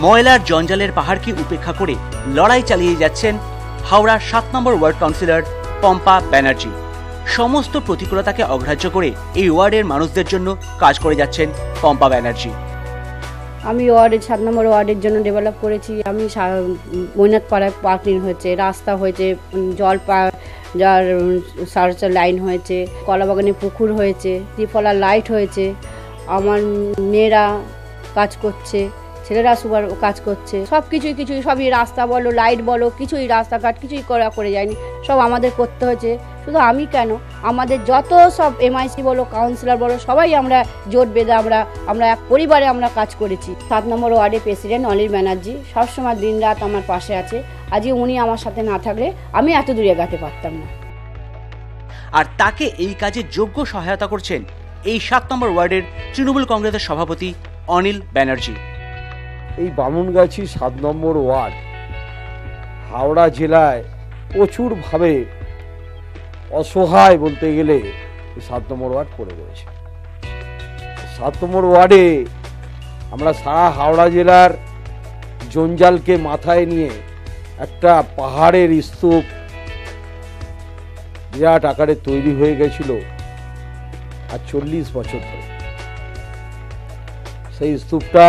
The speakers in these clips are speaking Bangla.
ময়লার জঞ্জালের পাহাড়কে উপেক্ষা করে লড়াই চালিয়ে যাচ্ছেন হাওড়ার 7 নম্বর ওয়ার্ড কাউন্সিলর পম্পা ব্যানার্জি। সমস্ত প্রতিকূলতাকে অগ্রাহ্য করে এই ওয়ার্ডের মানুষদের জন্য কাজ করে যাচ্ছেন পম্পা ব্যানার্জি। আমি ওয়ার্ডের 7 নম্বর ওয়ার্ডের জন্য ডেভেলপ করেছি। আমি মৈনাথ পাড়ায় পার্কিং হয়েছে, রাস্তা হয়েছে, জল যার সার্চার লাইন হয়েছে, কলাবাগানে পুকুর হয়েছে, ত্রিফলা লাইট হয়েছে। আমার মেয়েরা কাজ করছে, ছেলেরা সুপার কাজ করছে, সব কিছুই সবই রাস্তা বলো, লাইট বলো, কিছুই রাস্তাঘাট কিছুই করে যায়নি, সব আমাদের করতে হয়েছে। শুধু আমি কেন, আমাদের যত সব এমআইসি বলো, কাউন্সিলর বলো, সবাই আমরা জোট বেঁধে আমরা এক পরিবারে আমরা কাজ করেছি। 7 নম্বর ওয়ার্ডের প্রেসিডেন্ট অনিল ব্যানার্জি সবসময় দিন রাত আমার পাশে আছে। আজকে উনি আমার সাথে না থাকলে আমি এত দূরে এগাতে পারতাম না। আর তাকে এই কাজে যোগ্য সহায়তা করছেন এই 7 নম্বর ওয়ার্ডের তৃণমূল কংগ্রেসের সভাপতি অনিল ব্যানার্জি। এই বামুনগাছি 7 নম্বর ওয়ার্ড হাওড়া জেলায় প্রচুরভাবে অসহায় বলতে গেলে 7 নম্বর ওয়ার্ড পড়ে রয়েছে। 7 নম্বর ওয়ার্ডে আমরা সারা হাওড়া জেলার জঞ্জালকে মাথায় নিয়ে একটা পাহাড়ের স্তূপ বিরাট আকারে তৈরি হয়ে গেছিল আর 40 বছর ধরে। সেই স্তূপটা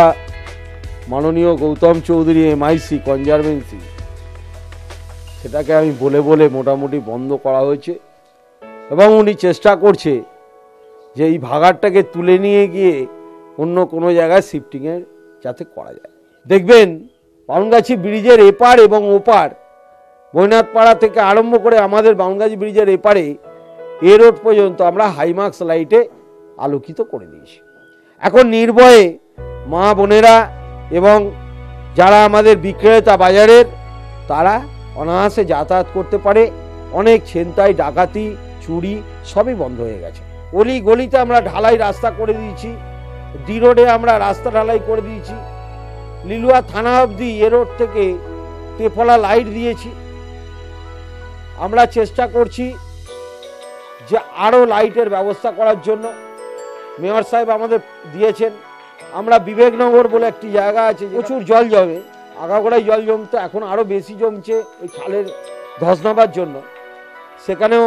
মাননীয় গৌতম চৌধুরী এমআইসি কনজারভেন্সি, সেটাকে আমি বলে মোটামুটি বন্ধ করা হয়েছে এবং উনি চেষ্টা করছে যে এই ভাগাড়টাকে তুলে নিয়ে গিয়ে অন্য কোনো জায়গায় শিফটিংয়ের যাতে করা যায়। দেখবেন বামুনগাছি ব্রিজের এপার এবং ওপার, মৈনাথ পাড়া থেকে আরম্ভ করে আমাদের বামুনগাছি ব্রিজের এপারে এ রোড পর্যন্ত আমরা হাইমার্কস লাইটে আলোকিত করে দিয়েছি। এখন নির্ভয়ে মা বোনেরা এবং যারা আমাদের বিক্রেতা বাজারের, তারা অনায়াসে যাতায়াত করতে পারে। অনেক ছিনতাই, ডাকাতি, চুরি সবই বন্ধ হয়ে গেছে। অলি গলিতে আমরা ঢালাই রাস্তা করে দিয়েছি, ডি রোডে আমরা রাস্তা ঢালাই করে দিয়েছি, লিলুয়া থানা অবধি এ রোড থেকে ত্রিফলা লাইট দিয়েছি। আমরা চেষ্টা করছি যে আরও লাইটের ব্যবস্থা করার জন্য। মেয়র সাহেব আমাদের দিয়েছেন। আমরা বিবেকনগর বলে একটি জায়গা আছে, প্রচুর জল জমে, আগাগোড়ায় জল জমতো, এখন আরও বেশি জমছে ওই খালের ধস নামার জন্য। সেখানেও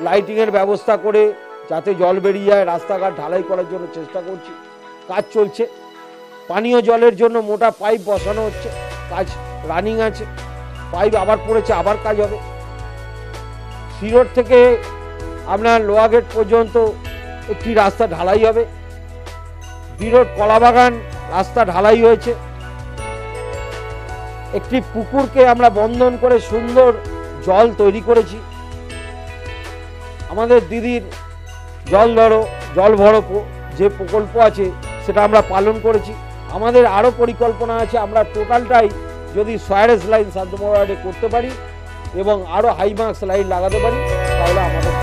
লাইটিংয়ের ব্যবস্থা করে যাতে জল বেরিয়ে যায়, রাস্তাঘাট ঢালাই করার জন্য চেষ্টা করছি। কাজ চলছে। পানীয় জলের জন্য মোটা পাইপ বসানো হচ্ছে, কাজ রানিং আছে। পাইপ আবার পড়েছে, আবার কাজ হবে। সি রোড থেকে আপনার লোয়া গেট পর্যন্ত একটি রাস্তা ঢালাই হবে। বি রোড কলাবাগান রাস্তা ঢালাই হয়েছে। একটি পুকুরকে আমরা বন্ধন করে সুন্দর জল তৈরি করেছি। আমাদের দিদির জল ভরো যে প্রকল্প আছে সেটা আমরা পালন করেছি। আমাদের আরও পরিকল্পনা আছে, আমরা টোটালটাই যদি সয়ারেজ লাইন 7 নম্বর ওয়ার্ডে করতে পারি এবং আরও হাইমার্কস লাইন লাগাতে পারি, তাহলে আমাদের